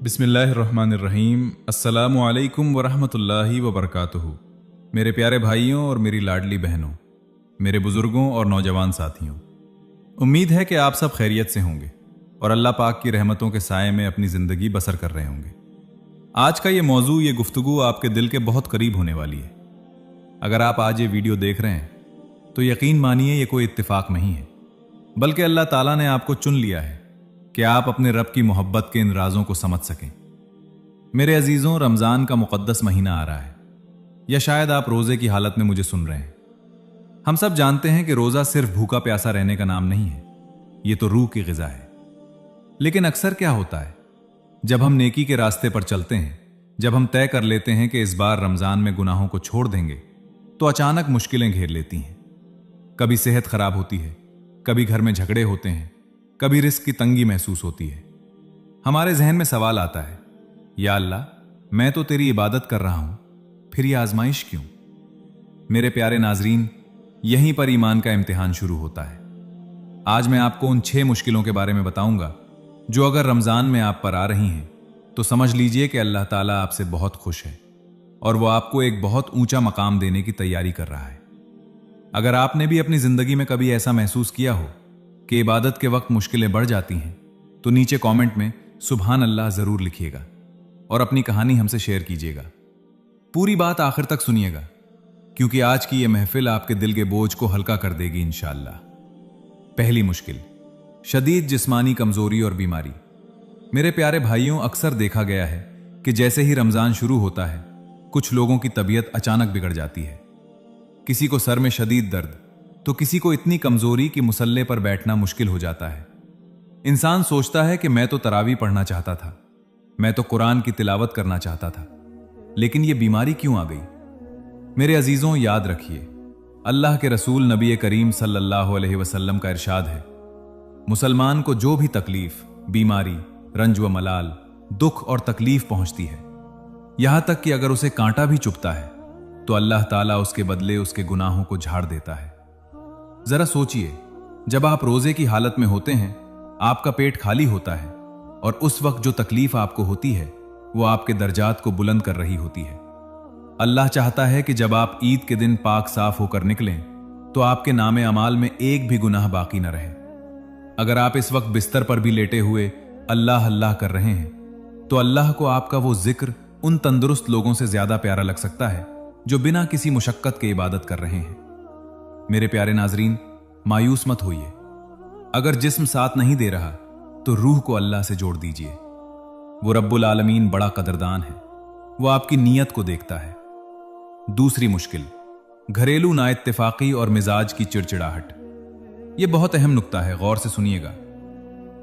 बिस्मिल्लाहिर्रहमानिर्रहीम। अस्सलामु अलैकुम वरहमतुल्लाहि वबरकातुहू। मेरे प्यारे भाइयों और मेरी लाडली बहनों, मेरे बुजुर्गों और नौजवान साथियों, उम्मीद है कि आप सब खैरियत से होंगे और अल्लाह पाक की रहमतों के साए में अपनी ज़िंदगी बसर कर रहे होंगे। आज का ये मौजू, ये गुफ्तगू आपके दिल के बहुत करीब होने वाली है। अगर आप आज ये वीडियो देख रहे हैं तो यकीन मानिए ये कोई इत्तेफाक नहीं है, बल्कि अल्लाह ताला ने आपको चुन लिया है कि आप अपने रब की मोहब्बत के इन राजों को समझ सकें। मेरे अजीजों, रमज़ान का मुक़द्दस महीना आ रहा है, या शायद आप रोज़े की हालत में मुझे सुन रहे हैं। हम सब जानते हैं कि रोज़ा सिर्फ भूखा प्यासा रहने का नाम नहीं है, ये तो रूह की ग़िज़ा है। लेकिन अक्सर क्या होता है, जब हम नेकी के रास्ते पर चलते हैं, जब हम तय कर लेते हैं कि इस बार रमज़ान में गुनाहों को छोड़ देंगे, तो अचानक मुश्किलें घेर लेती हैं। कभी सेहत खराब होती है, कभी घर में झगड़े होते हैं, कभी रिस्क की तंगी महसूस होती है। हमारे जहन में सवाल आता है, या अल्लाह, मैं तो तेरी इबादत कर रहा हूं, फिर यह आजमाइश क्यों? मेरे प्यारे नाजरीन, यहीं पर ईमान का इम्तिहान शुरू होता है। आज मैं आपको उन 6 मुश्किलों के बारे में बताऊंगा जो अगर रमजान में आप पर आ रही हैं तो समझ लीजिए कि अल्लाह ताला आपसे बहुत खुश है और वो आपको एक बहुत ऊंचा मकाम देने की तैयारी कर रहा है। अगर आपने भी अपनी जिंदगी में कभी ऐसा महसूस किया हो कि इबादत के वक्त मुश्किलें बढ़ जाती हैं, तो नीचे कमेंट में सुभान अल्लाह जरूर लिखिएगा और अपनी कहानी हमसे शेयर कीजिएगा। पूरी बात आखिर तक सुनिएगा, क्योंकि आज की यह महफिल आपके दिल के बोझ को हल्का कर देगी इंशाअल्लाह। पहली मुश्किल, शदीद जिस्मानी कमजोरी और बीमारी। मेरे प्यारे भाइयों, अक्सर देखा गया है कि जैसे ही रमजान शुरू होता है, कुछ लोगों की तबीयत अचानक बिगड़ जाती है। किसी को सर में शदीद दर्द, तो किसी को इतनी कमजोरी कि मुसल्ले पर बैठना मुश्किल हो जाता है। इंसान सोचता है कि मैं तो तरावी पढ़ना चाहता था, मैं तो कुरान की तिलावत करना चाहता था, लेकिन यह बीमारी क्यों आ गई? मेरे अजीजों, याद रखिए, अल्लाह के रसूल नबी करीम सल्लल्लाहु अलैहि वसल्लम का इरशाद है, मुसलमान को जो भी तकलीफ, बीमारी, रंज व मलाल, दुख और तकलीफ पहुंचती है, यहां तक कि अगर उसे कांटा भी चुभता है, तो अल्लाह ताला उसके बदले उसके गुनाहों को झाड़ देता है। जरा सोचिए, जब आप रोजे की हालत में होते हैं, आपका पेट खाली होता है और उस वक्त जो तकलीफ आपको होती है वो आपके दर्जात को बुलंद कर रही होती है। अल्लाह चाहता है कि जब आप ईद के दिन पाक साफ होकर निकलें तो आपके नामे अमाल में एक भी गुनाह बाकी न रहे। अगर आप इस वक्त बिस्तर पर भी लेटे हुए अल्लाह अल्लाह कर रहे हैं, तो अल्लाह को आपका वो जिक्र उन तंदुरुस्त लोगों से ज्यादा प्यारा लग सकता है जो बिना किसी मुशक्कत के इबादत कर रहे हैं। मेरे प्यारे नाजरीन, मायूस मत होइए। अगर जिस्म साथ नहीं दे रहा तो रूह को अल्लाह से जोड़ दीजिए। वो रब्बुल आलमीन बड़ा कदरदान है, वो आपकी नीयत को देखता है। दूसरी मुश्किल, घरेलू नाइत्तेफाकी और मिजाज की चिड़चिड़ाहट। यह बहुत अहम नुक्ता है, गौर से सुनिएगा।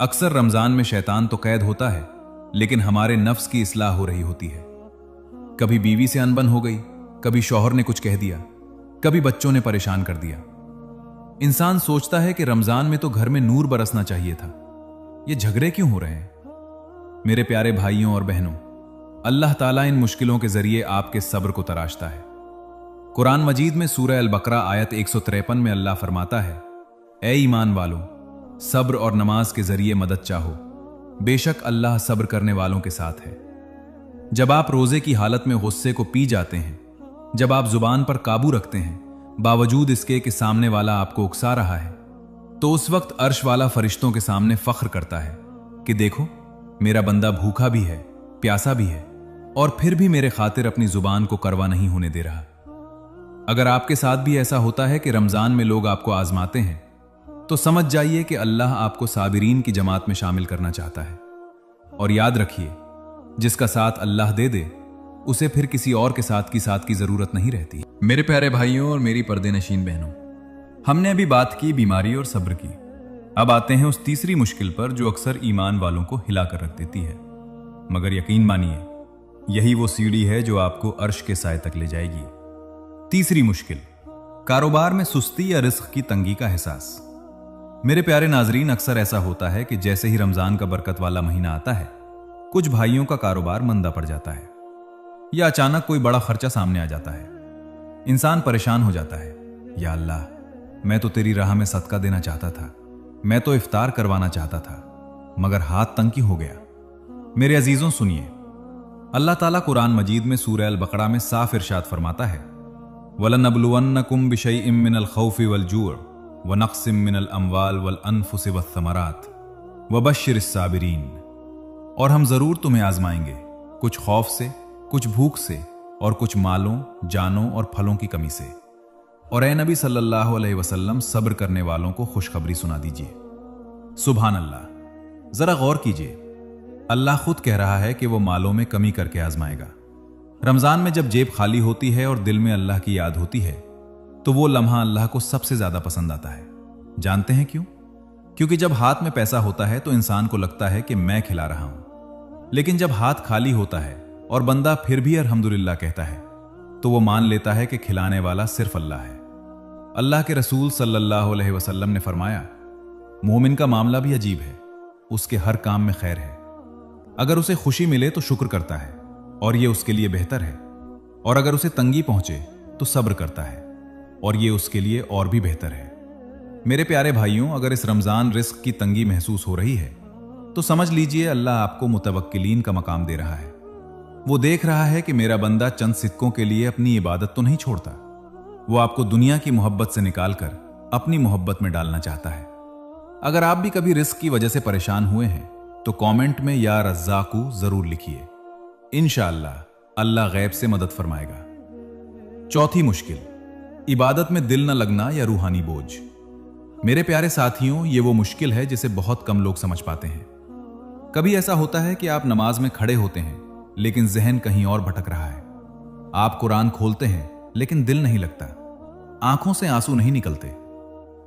अक्सर रमजान में शैतान तो कैद होता है, लेकिन हमारे नफ्स की इस्लाह हो रही होती है। कभी बीवी से अनबन हो गई, कभी शौहर ने कुछ कह दिया, कभी बच्चों ने परेशान कर दिया। इंसान सोचता है कि रमजान में तो घर में नूर बरसना चाहिए था, ये झगड़े क्यों हो रहे हैं? मेरे प्यारे भाइयों और बहनों, अल्लाह ताला इन मुश्किलों के जरिए आपके सब्र को तराशता है। कुरान मजीद में सूरह अल बकरा आयत 153 में अल्लाह फरमाता है, ए ईमान वालों, सब्र और नमाज के जरिए मदद चाहो, बेशक अल्लाह सब्र करने वालों के साथ है। जब आप रोजे की हालत में गुस्से को पी जाते हैं, जब आप जुबान पर काबू रखते हैं बावजूद इसके कि सामने वाला आपको उकसा रहा है, तो उस वक्त अर्श वाला फरिश्तों के सामने फख्र करता है कि देखो, मेरा बंदा भूखा भी है, प्यासा भी है, और फिर भी मेरे खातिर अपनी जुबान को करवा नहीं होने दे रहा। अगर आपके साथ भी ऐसा होता है कि रमजान में लोग आपको आजमाते हैं, तो समझ जाइए कि अल्लाह आपको साबिरीन की जमात में शामिल करना चाहता है। और याद रखिए, जिसका साथ अल्लाह दे दे, उसे फिर किसी और के साथ की जरूरत नहीं रहती। मेरे प्यारे भाइयों और मेरी पर्दे नशीन बहनों, हमने अभी बात की बीमारी और सब्र की। अब आते हैं उस तीसरी मुश्किल पर जो अक्सर ईमान वालों को हिला कर रख देती है, मगर यकीन मानिए, यही वो सीढ़ी है जो आपको अर्श के साए तक ले जाएगी। तीसरी मुश्किल, कारोबार में सुस्ती या रिस्क की तंगी का एहसास। मेरे प्यारे नाजरीन, अक्सर ऐसा होता है कि जैसे ही रमजान का बरकत वाला महीना आता है, कुछ भाइयों का कारोबार मंदा पड़ जाता है, या अचानक कोई बड़ा खर्चा सामने आ जाता है। इंसान परेशान हो जाता है, या अल्लाह, मैं तो तेरी राह में सदका देना चाहता था, मैं तो इफ्तार करवाना चाहता था, मगर हाथ तंग हो गया। मेरे अजीजों सुनिए, अल्लाह ताला कुरान मजीद में सूरह अल बकरा में साफ इरशाद फरमाता है, वलनबलुवन्नकुम बिशैइम मिनल खौफि वल जूअ व नक्सिम मिनल अमवाल वल अनफुसि वस्समरात वबश्शिरिस साबिरीन। और हम जरूर तुम्हें आजमाएंगे, कुछ खौफ से, कुछ भूख से और कुछ मालों, जानों और फलों की कमी से। और ए नबी सल्लल्लाहु अलैहि वसल्लम, सब्र करने वालों को खुशखबरी सुना दीजिए। सुभान अल्लाह। जरा गौर कीजिए, अल्लाह खुद कह रहा है कि वो मालों में कमी करके आजमाएगा। रमजान में जब जेब खाली होती है और दिल में अल्लाह की याद होती है तो वो लम्हा अल्लाह को सबसे ज्यादा पसंद आता है। जानते हैं क्यों? क्योंकि जब हाथ में पैसा होता है तो इंसान को लगता है कि मैं खिला रहा हूं, लेकिन जब हाथ खाली होता है और बंदा फिर भी अल्हम्दुलिल्लाह कहता है तो वो मान लेता है कि खिलाने वाला सिर्फ अल्लाह है। अल्लाह के रसूल सल्लल्लाहु अलैहि वसल्लम ने फरमाया, मोमिन का मामला भी अजीब है, उसके हर काम में खैर है। अगर उसे खुशी मिले तो शुक्र करता है और ये उसके लिए बेहतर है, और अगर उसे तंगी पहुंचे तो सब्र करता है और ये उसके लिए और भी बेहतर है। मेरे प्यारे भाइयों, अगर इस रमजान रिस्क की तंगी महसूस हो रही है तो समझ लीजिए अल्लाह आपको मुतवक्किलीन का मकाम दे रहा है। वो देख रहा है कि मेरा बंदा चंद सिक्कों के लिए अपनी इबादत तो नहीं छोड़ता, वो आपको दुनिया की मोहब्बत से निकालकर अपनी मोहब्बत में डालना चाहता है। अगर आप भी कभी रिस्क की वजह से परेशान हुए हैं तो कमेंट में या रज़्ज़ाकू जरूर लिखिए, इंशाअल्लाह अल्लाह गैब से मदद फरमाएगा। चौथी मुश्किल, इबादत में दिल न लगना या रूहानी बोझ। मेरे प्यारे साथियों, ये वो मुश्किल है जिसे बहुत कम लोग समझ पाते हैं। कभी ऐसा होता है कि आप नमाज में खड़े होते हैं लेकिन जहन कहीं और भटक रहा है। आप कुरान खोलते हैं लेकिन दिल नहीं लगता, आंखों से आंसू नहीं निकलते।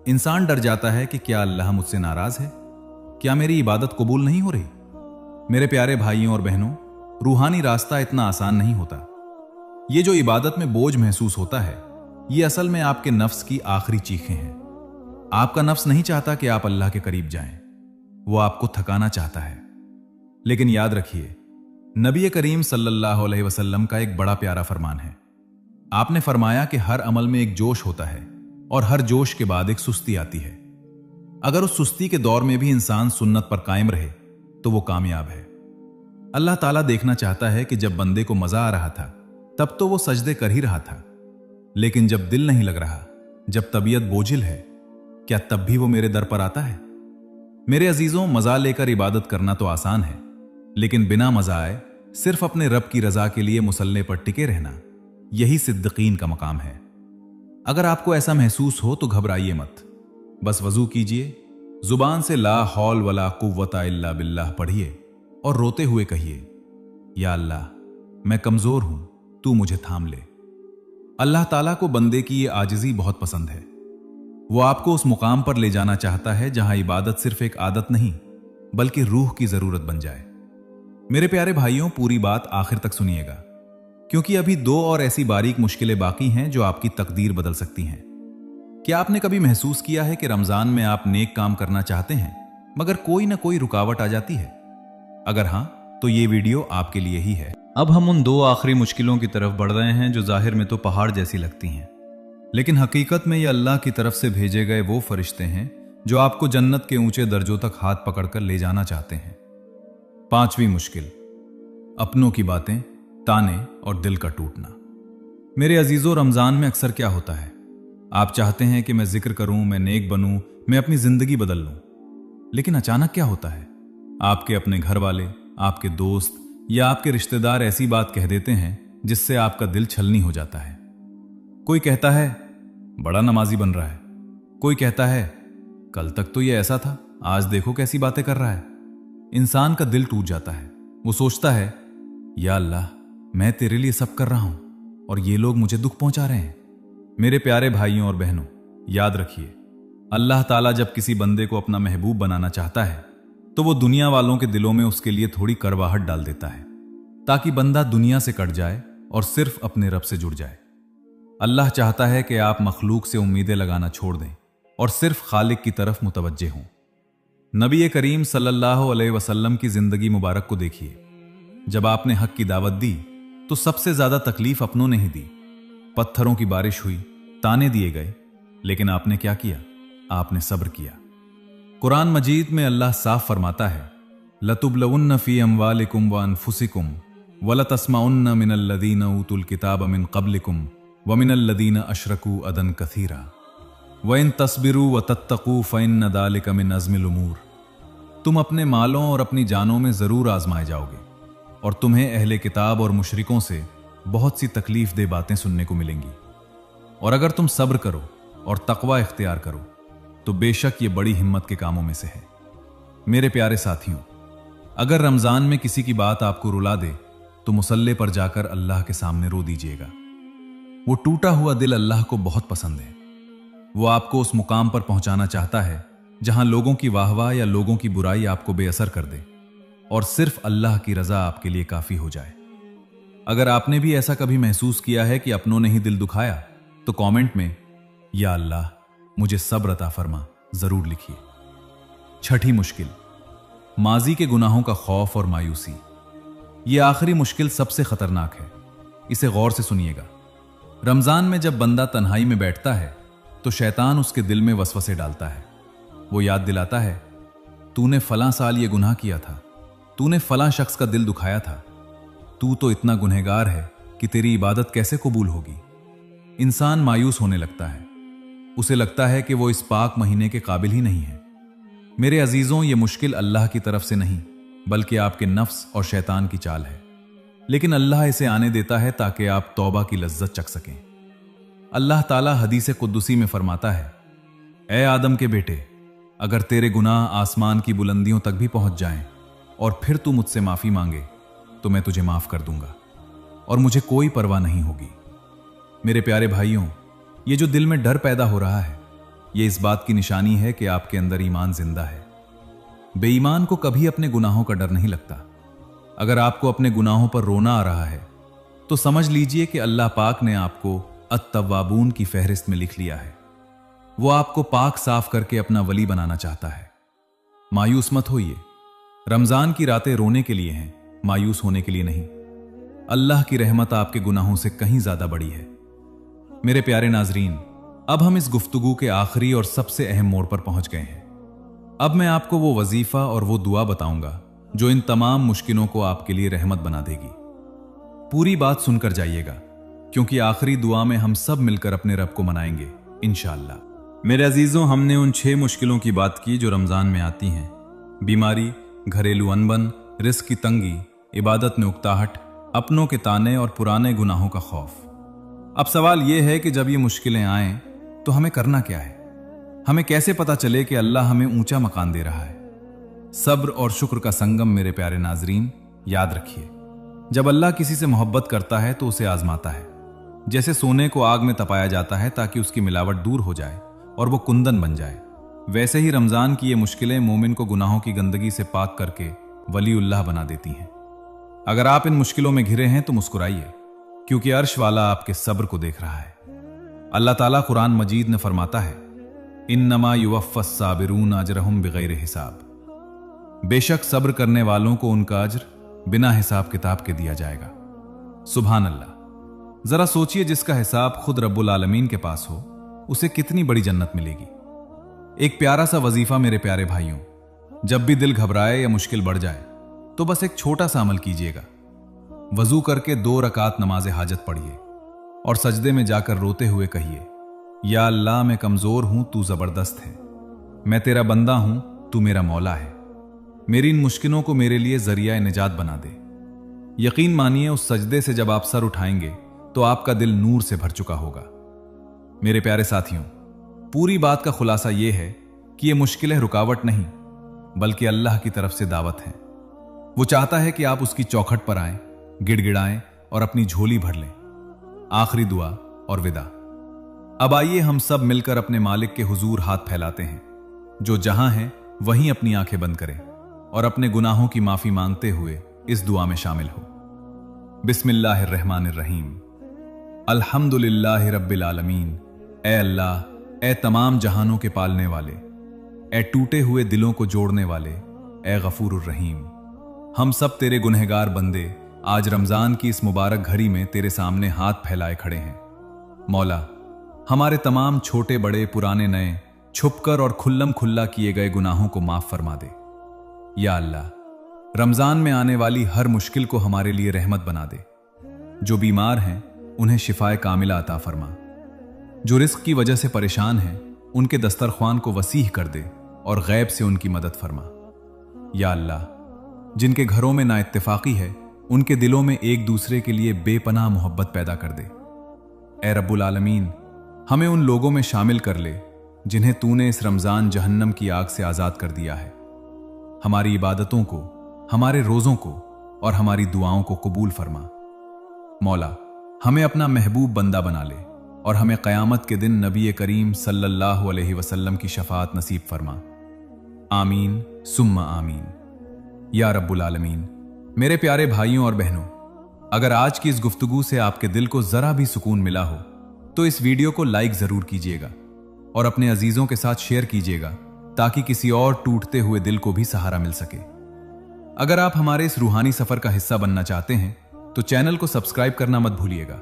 इंसान डर जाता है कि क्या अल्लाह मुझसे नाराज है, क्या मेरी इबादत कबूल नहीं हो रही। मेरे प्यारे भाइयों और बहनों, रूहानी रास्ता इतना आसान नहीं होता। ये जो इबादत में बोझ महसूस होता है, ये असल में आपके नफ्स की आखिरी चीखें हैं। आपका नफ्स नहीं चाहता कि आप अल्लाह के करीब जाएं, वो आपको थकाना चाहता है। लेकिन याद रखिए, नबी करीम सल्लल्लाहु अलैहि वसल्लम का एक बड़ा प्यारा फरमान है। आपने फरमाया कि हर अमल में एक जोश होता है और हर जोश के बाद एक सुस्ती आती है। अगर उस सुस्ती के दौर में भी इंसान सुन्नत पर कायम रहे तो वो कामयाब है। अल्लाह ताला देखना चाहता है कि जब बंदे को मजा आ रहा था तब तो वो सजदे कर ही रहा था, लेकिन जब दिल नहीं लग रहा, जब तबीयत बोझिल है, क्या तब भी वो मेरे दर पर आता है? मेरे अजीजों, मजा लेकर इबादत करना तो आसान है, लेकिन बिना मजा आए सिर्फ अपने रब की रजा के लिए मुसल्ले पर टिके रहना, यही सिद्दीकीन का मकाम है। अगर आपको ऐसा महसूस हो तो घबराइए मत, बस वजू कीजिए, जुबान से ला हौल वला कुव्वता इल्ला बिल्लाह पढ़िए और रोते हुए कहिए, या अल्लाह, मैं कमजोर हूं, तू मुझे थाम ले। अल्लाह ताला को बंदे की ये आजिज़ी बहुत पसंद है। वो आपको उस मुकाम पर ले जाना चाहता है जहां इबादत सिर्फ एक आदत नहीं बल्कि रूह की जरूरत बन जाए। मेरे प्यारे भाइयों, पूरी बात आखिर तक सुनिएगा, क्योंकि अभी दो और ऐसी बारीक मुश्किलें बाकी हैं जो आपकी तकदीर बदल सकती हैं। क्या आपने कभी महसूस किया है कि रमजान में आप नेक काम करना चाहते हैं मगर कोई ना कोई रुकावट आ जाती है? अगर हां, तो ये वीडियो आपके लिए ही है। अब हम उन दो आखिरी मुश्किलों की तरफ बढ़ रहे हैं जो जाहिर में तो पहाड़ जैसी लगती हैं, लेकिन हकीकत में ये अल्लाह की तरफ से भेजे गए वो फरिश्ते हैं जो आपको जन्नत के ऊंचे दर्जों तक हाथ पकड़कर ले जाना चाहते हैं। पांचवी मुश्किल, अपनों की बातें, ताने और दिल का टूटना। मेरे अजीजों, रमजान में अक्सर क्या होता है, आप चाहते हैं कि मैं जिक्र करूं, मैं नेक बनूं, मैं अपनी जिंदगी बदल लूं, लेकिन अचानक क्या होता है, आपके अपने घर वाले, आपके दोस्त या आपके रिश्तेदार ऐसी बात कह देते हैं जिससे आपका दिल छलनी हो जाता है। कोई कहता है बड़ा नमाजी बन रहा है, कोई कहता है कल तक तो ये ऐसा था, आज देखो कैसी बातें कर रहा है। इंसान का दिल टूट जाता है। वो सोचता है, या अल्लाह, मैं तेरे लिए सब कर रहा हूं और ये लोग मुझे दुख पहुंचा रहे हैं। मेरे प्यारे भाइयों और बहनों, याद रखिए, अल्लाह ताला जब किसी बंदे को अपना महबूब बनाना चाहता है तो वो दुनिया वालों के दिलों में उसके लिए थोड़ी कड़वाहट डाल देता है, ताकि बंदा दुनिया से कट जाए और सिर्फ अपने रब से जुड़ जाए। अल्लाह चाहता है कि आप मखलूक से उम्मीदें लगाना छोड़ दें और सिर्फ खालिक की तरफ मुतवज्जे हों। नबी करीम सल्लल्लाहु अलैहि वसल्लम की जिंदगी मुबारक को देखिए। जब आपने हक की दावत दी तो सबसे ज्यादा तकलीफ अपनों ने ही दी। पत्थरों की बारिश हुई, ताने दिए गए, लेकिन आपने क्या किया? आपने सब्र किया। कुरान मजीद में अल्लाह साफ फरमाता है, लतुबलवुन्न फ़ी अम्वालिकुम व अनफुसिकुम वलतस्माउन्न मिनल्लज़ीन ऊतुल किताब मिन क़ब्लिकुम व मिनल्लज़ीन अशरकू अदन कसीरा व इन तस्बिरू व तत्तक़ू फ़इन्न ज़ालिका मिन अज़्मिल उमूर। तुम अपने मालों और अपनी जानों में ज़रूर आजमाए जाओगे और तुम्हें अहले किताब और मुशरिकों से बहुत सी तकलीफ दे बातें सुनने को मिलेंगी। और अगर तुम सब्र करो और तकवा इख्तियार करो तो बेशक ये बड़ी हिम्मत के कामों में से है। मेरे प्यारे साथियों, अगर रमज़ान में किसी की बात आपको रुला दे तो मुसल्ले पर जाकर अल्लाह के सामने रो दीजिएगा। वो टूटा हुआ दिल अल्लाह को बहुत पसंद है। वो आपको उस मुकाम पर पहुंचाना चाहता है जहां लोगों की वाहवाह या लोगों की बुराई आपको बेअसर कर दे और सिर्फ अल्लाह की रजा आपके लिए काफी हो जाए। अगर आपने भी ऐसा कभी महसूस किया है कि अपनों ने ही दिल दुखाया तो कमेंट में या अल्लाह मुझे सब्र अता फरमा जरूर लिखिए। छठी मुश्किल, माजी के गुनाहों का खौफ और मायूसी। यह आखिरी मुश्किल सबसे खतरनाक है। इसे गौर से सुनिएगा। रमजान में जब बंदा तन्हाई में बैठता है तो शैतान उसके दिल में वसवसे डालता है। वो याद दिलाता है, तूने फलां साल ये गुनाह किया था, तूने फलां शख्स का दिल दुखाया था, तू तो इतना गुनहगार है कि तेरी इबादत कैसे कबूल होगी। इंसान मायूस होने लगता है। उसे लगता है कि वो इस पाक महीने के काबिल ही नहीं है। मेरे अजीजों, ये मुश्किल अल्लाह की तरफ से नहीं बल्कि आपके नफ्स और शैतान की चाल है। लेकिन अल्लाह इसे आने देता है ताकि आप तौबा की लज्जत चख सकें। अल्लाह ताला हदीस कुद्दुसी में फरमाता है, ए आदम के बेटे, अगर तेरे गुनाह आसमान की बुलंदियों तक भी पहुंच जाएं और फिर तू मुझसे माफी मांगे तो मैं तुझे माफ कर दूंगा और मुझे कोई परवाह नहीं होगी। मेरे प्यारे भाइयों, ये जो दिल में डर पैदा हो रहा है, ये इस बात की निशानी है कि आपके अंदर ईमान जिंदा है। बेईमान को कभी अपने गुनाहों का डर नहीं लगता। अगर आपको अपने गुनाहों पर रोना आ रहा है तो समझ लीजिए कि अल्लाह पाक ने आपको अत-तव्वाबून की फहरिस्त में लिख लिया है। वो आपको पाक साफ करके अपना वली बनाना चाहता है। मायूस मत होइए। रमजान की रातें रोने के लिए हैं, मायूस होने के लिए नहीं। अल्लाह की रहमत आपके गुनाहों से कहीं ज्यादा बड़ी है। मेरे प्यारे नाजरीन, अब हम इस गुफ्तगू के आखिरी और सबसे अहम मोड़ पर पहुंच गए हैं। अब मैं आपको वो वजीफा और वो दुआ बताऊंगा जो इन तमाम मुश्किलों को आपके लिए रहमत बना देगी। पूरी बात सुनकर जाइएगा, क्योंकि आखिरी दुआ में हम सब मिलकर अपने रब को मनाएंगे इंशाअल्लाह। मेरे अजीजों, हमने उन 6 मुश्किलों की बात की जो रमजान में आती हैं। बीमारी, घरेलू अनबन, रिस्क की तंगी, इबादत में उकताहट, अपनों के ताने और पुराने गुनाहों का खौफ। अब सवाल यह है कि जब ये मुश्किलें आएं तो हमें करना क्या है? हमें कैसे पता चले कि अल्लाह हमें ऊंचा मकान दे रहा है? सब्र और शुक्र का संगम। मेरे प्यारे नाजरीन, याद रखिए, जब अल्लाह किसी से मोहब्बत करता है तो उसे आजमाता है। जैसे सोने को आग में तपाया जाता है ताकि उसकी मिलावट दूर हो जाए और वो कुंदन बन जाए, वैसे ही रमजान की ये मुश्किलें मोमिन को गुनाहों की गंदगी से पाक करके वलीउल्लाह बना देती हैं। अगर आप इन मुश्किलों में घिरे हैं तो मुस्कुराइए, क्योंकि अर्श वाला आपके सब्र को देख रहा है। अल्लाह ताला कुरान मजीद में फरमाता है, इन्नमा युवफ़्फ़स साबिरून अजरहुम बिगैर हिसाब। बेशक सब्र करने वालों को उनका अज्र बिना हिसाब किताब के दिया जाएगा। सुभान अल्लाह। जरा सोचिए, जिसका हिसाब खुद रब्बुल आलमीन के पास हो उसे कितनी बड़ी जन्नत मिलेगी। एक प्यारा सा वजीफा मेरे प्यारे भाइयों, जब भी दिल घबराए या मुश्किल बढ़ जाए तो बस एक छोटा सा अमल कीजिएगा। वजू करके 2 रकात नमाज हाजत पढ़िए और सजदे में जाकर रोते हुए कहिए, या अल्लाह, मैं कमजोर हूं, तू जबरदस्त है। मैं तेरा बंदा हूं, तू मेरा मौला है। मेरी इन मुश्किलों को मेरे लिए जरिया निजात बना दे। यकीन मानिए, उस सजदे से जब आप सर उठाएंगे तो आपका दिल नूर से भर चुका होगा। मेरे प्यारे साथियों, पूरी बात का खुलासा यह है कि ये मुश्किलें रुकावट नहीं बल्कि अल्लाह की तरफ से दावत हैं। वो चाहता है कि आप उसकी चौखट पर आएं, गिड़गिड़ाएं और अपनी झोली भर लें। आखिरी दुआ और विदा। अब आइए हम सब मिलकर अपने मालिक के हुजूर हाथ फैलाते हैं, जो जहां हैं वहीं अपनी आंखें बंद करें और अपने गुनाहों की माफी मांगते हुए इस दुआ में शामिल हो। बिस्मिल्लाहिर्रहमानिर्रहीम। अल्हम्दुलिल्लाहि रब्बिल आलमीन। ए अल्लाह, ए तमाम जहानों के पालने वाले, ए टूटे हुए दिलों को जोड़ने वाले, ए गफूरुर रहीम। हम सब तेरे गुनहगार बंदे आज रमजान की इस मुबारक घड़ी में तेरे सामने हाथ फैलाए खड़े हैं। मौला, हमारे तमाम छोटे बड़े, पुराने नए, छुपकर और खुल्लम खुल्ला किए गए गुनाहों को माफ फरमा दे। या अल्लाह, रमज़ान में आने वाली हर मुश्किल को हमारे लिए रहमत बना दे। जो बीमार हैं उन्हें शिफाए कामिला अता फरमा। जो रिस्क की वजह से परेशान हैं उनके दस्तरख्वान को वसीह कर दे और गैब से उनकी मदद फरमा। या अल्लाह, जिनके घरों में नाइत्तेफाकी है उनके दिलों में एक दूसरे के लिए बेपनाह मोहब्बत पैदा कर दे। ए रब्बुल आलमीन, हमें उन लोगों में शामिल कर ले जिन्हें तूने इस रमज़ान जहन्नम की आग से आज़ाद कर दिया है। हमारी इबादतों को, हमारे रोज़ों को और हमारी दुआओं को कबूल फरमा। मौला, हमें अपना महबूब बंदा बना ले और हमें क़यामत के दिन नबी करीम सल्लल्लाहु अलैहि वसल्लम की शफाअत नसीब फरमा। आमीन सुम्मा आमीन। या रब्बुल आलमीन, मेरे प्यारे भाइयों और बहनों, अगर आज की इस गुफ्तगू से आपके दिल को ज़रा भी सुकून मिला हो तो इस वीडियो को लाइक ज़रूर कीजिएगा और अपने अजीज़ों के साथ शेयर कीजिएगा ताकि किसी और टूटते हुए दिल को भी सहारा मिल सके। अगर आप हमारे इस रूहानी सफ़र का हिस्सा बनना चाहते हैं तो चैनल को सब्सक्राइब करना मत भूलिएगा।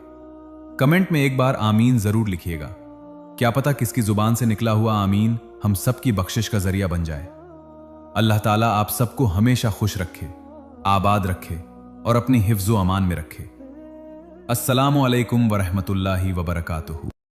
कमेंट में एक बार आमीन ज़रूर लिखिएगा। क्या पता किसकी ज़ुबान से निकला हुआ आमीन हम सबकी बख्शिश का ज़रिया बन जाए। अल्लाह ताला आप सबको हमेशा खुश रखे, आबाद रखे और अपनी हिफ्ज़ व अमान में रखे। अस्सलामु अलैकुम वरहमतुल्लाहि वबरकातुहू।